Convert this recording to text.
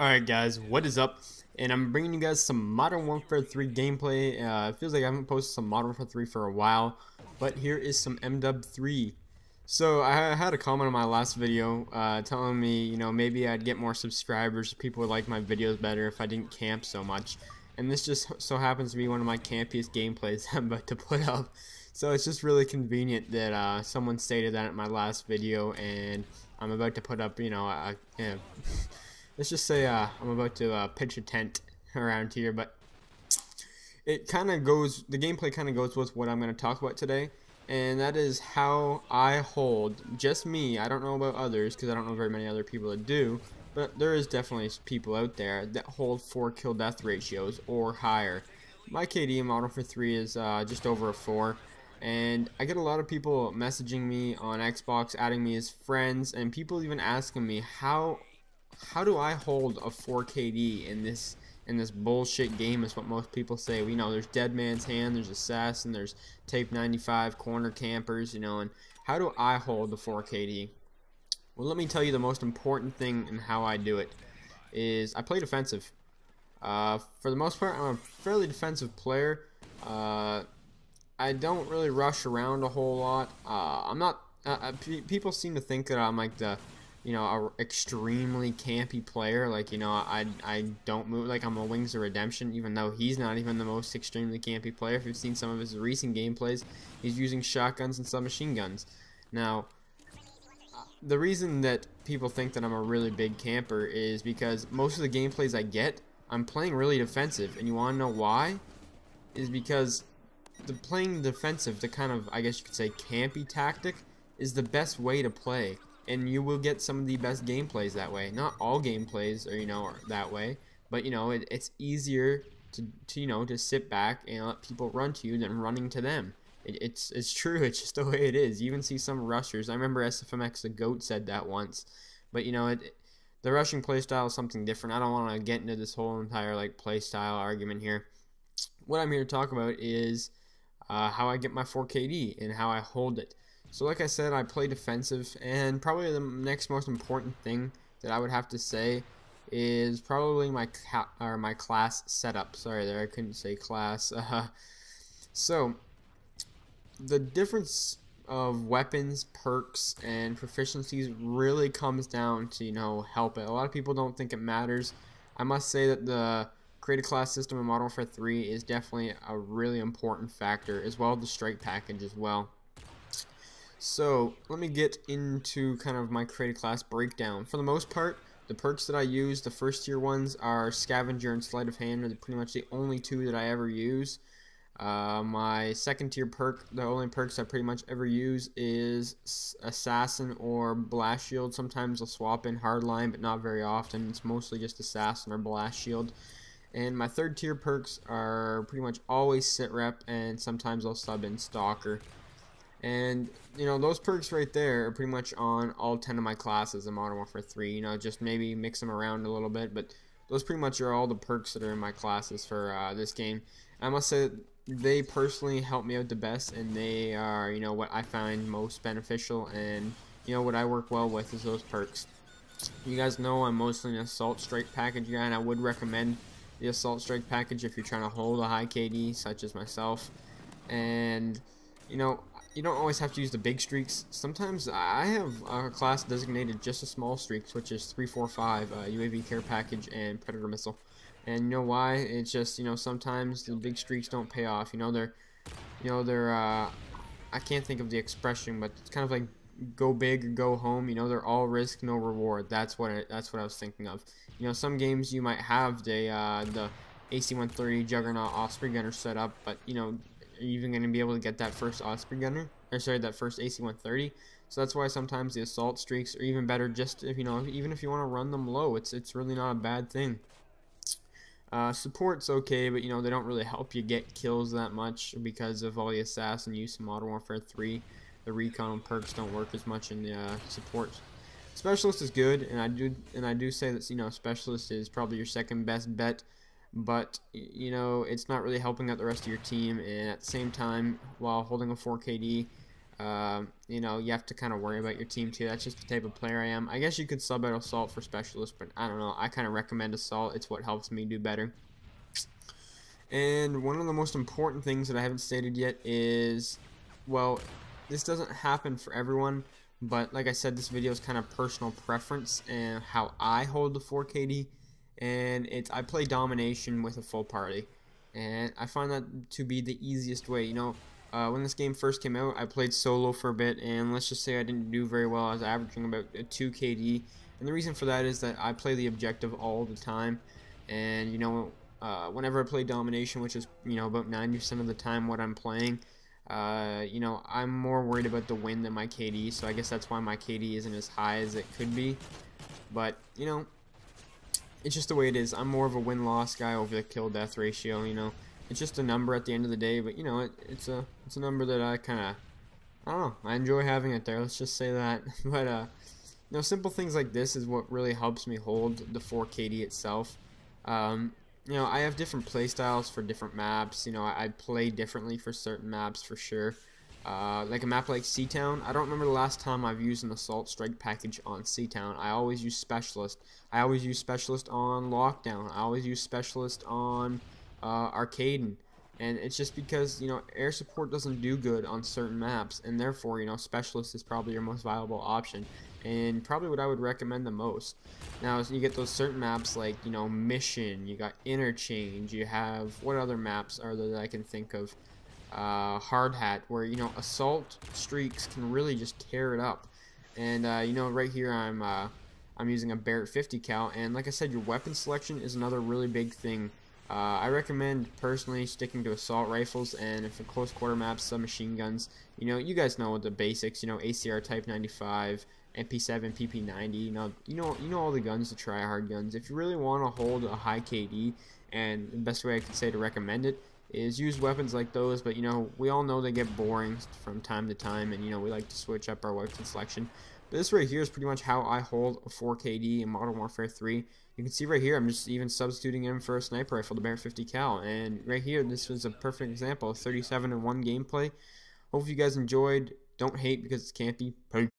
Alright guys, what is up? And I'm bringing you guys some Modern Warfare 3 gameplay. It feels like I haven't posted some Modern Warfare 3 for a while, but here is some MW3. So I had a comment on my last video telling me, maybe I'd get more subscribers, people would like my videos better if I didn't camp so much. And this just so happens to be one of my campiest gameplays I'm about to put up. So it's just really convenient that someone stated that in my last video, and I'm about to put up, let's just say I'm about to pitch a tent around here, but it kind of goes, the gameplay kind of goes with what I'm going to talk about today, and that is how I hold, just me, I don't know about others, because I don't know very many other people that do, but there is definitely people out there that hold 4 kill death ratios or higher. My KD in Modern Warfare 3 is just over a 4, and I get a lot of people messaging me on Xbox, adding me as friends, and people even asking me how do I hold a 4 KD in this bullshit game, is what most people say. We know there's Dead Man's Hand, there's Assassin, there's Tape 95, Corner Campers, and how do I hold the 4 KD? Well, let me tell you the most important thing in how I do it is I play defensive. For the most part, I'm a fairly defensive player. I don't really rush around a whole lot. I'm not. People seem to think that I'm like the a extremely campy player, like, I don't move, like I'm a Wings of Redemption, even though he's not even the most extremely campy player. If you've seen some of his recent gameplays, he's using shotguns and submachine guns. Now, the reason that people think that I'm a really big camper is because most of the gameplays I get, I'm playing really defensive, and you want to know why? Is because playing defensive, the kind of, I guess you could say, campy tactic, is the best way to play. And you will get some of the best gameplays that way. Not all gameplays are that way, but it's easier to sit back and let people run to you than running to them. It's true. It's just the way it is. You even see some rushers. I remember SFMX the GOAT said that once, but the rushing playstyle is something different. I don't want to get into this whole entire playstyle argument here. What I'm here to talk about is how I get my 4 KD and how I hold it. So like I said, I play defensive, and probably the next most important thing that I would have to say is probably my class setup. Sorry there, I couldn't say class. So the difference of weapons, perks, and proficiencies really comes down to help it. A lot of people don't think it matters. I must say that the created class system in Modern Warfare 3 is definitely a really important factor, as well as the strike package as well. So let me get into kind of my created class breakdown. For the most part, the perks that I use, the first tier ones, are Scavenger and Sleight of Hand, are pretty much the only two that I ever use. My second tier perk, the only perks I pretty much ever use, is Assassin or Blast Shield. Sometimes I'll swap in Hardline, but not very often. It's mostly just Assassin or Blast Shield. And my third tier perks are pretty much always Sit Rep, and sometimes I'll sub in Stalker. And those perks right there are pretty much on all 10 of my classes in Modern Warfare 3. Just maybe mix them around a little bit, but those pretty much are all the perks that are in my classes for this game. I must say that they personally help me out the best, and they are what I find most beneficial, and what I work well with is those perks. You guys know I'm mostly an Assault Strike package guy, and I would recommend the Assault Strike package if you're trying to hold a high KD, such as myself. And you don't always have to use the big streaks. Sometimes I have a class designated just a small streaks, which is 345, UAV care package and Predator missile. And you know why? It's just sometimes the big streaks don't pay off. They're I can't think of the expression, but it's kind of like go big or go home. They're all risk, no reward. That's what I was thinking of. Some games you might have the AC-130 Juggernaut Osprey gunner set up, but are you even going to be able to get that first Osprey gunner? Or sorry, that first AC-130. So that's why sometimes the assault streaks are even better. Just if even if you want to run them low, it's really not a bad thing. Support's okay, but they don't really help you get kills that much because of all the assassin use in Modern Warfare 3. The recon perks don't work as much in the support. Specialist is good, and I do say that specialist is probably your second best bet. But it's not really helping out the rest of your team, and at the same time, while holding a 4 KD, You know, you have to kind of worry about your team too. That's just the type of player I am. I guess you could sub out Assault for Specialist, but I don't know. I kind of recommend Assault. It's what helps me do better. And one of the most important things that I haven't stated yet is, well, this doesn't happen for everyone, but like I said, this video is kind of personal preference and how I hold the 4KD. And I play domination with a full party, and I find that to be the easiest way. You know, when this game first came out, I played solo for a bit, and let's just say I didn't do very well. I was averaging about a 2 KD, and the reason for that is that I play the objective all the time, and you know, whenever I play domination, which is, you know, about 90% of the time what I'm playing, you know, I'm more worried about the win than my KD, so I guess that's why my KD isn't as high as it could be. But you know, it's just the way it is. I'm more of a win-loss guy over the kill-death ratio. You know, it's just a number at the end of the day. But you know, it's a number that I kind of, I don't know, I enjoy having it there. Let's just say that. But you know, simple things like this is what really helps me hold the 4KD itself. You know, I have different play styles for different maps. You know, I play differently for certain maps for sure. Like a map like Seatown, I don't remember the last time I've used an Assault Strike package on Seatown. I always use Specialist. I always use Specialist on Lockdown. I always use Specialist on Arcaden. And it's just because, you know, air support doesn't do good on certain maps, and therefore, you know, Specialist is probably your most viable option, and probably what I would recommend the most. Now, you get those certain maps like, you know, Mission, you got Interchange, you have, what other maps are there that I can think of? Hard Hat, where, you know, Assault streaks can really just tear it up. And you know, right here I'm using a Barrett 50 cal, and like I said, your weapon selection is another really big thing. I recommend personally sticking to assault rifles, and if a close quarter maps, submachine guns, you know, you guys know the basics, you know, ACR Type 95, MP7, PP90, you know all the guns, the try-hard guns. If you really want to hold a high KD, and the best way I could say to recommend it is use weapons like those, but you know, we all know they get boring from time to time, and you know, we like to switch up our weapon selection. But this right here is pretty much how I hold a 4KD in Modern Warfare 3. You can see right here, I'm just even substituting him for a sniper rifle, the Barrett 50 cal, and right here, this was a perfect example of 37-1 gameplay. Hope you guys enjoyed. Don't hate because it's campy. Peace.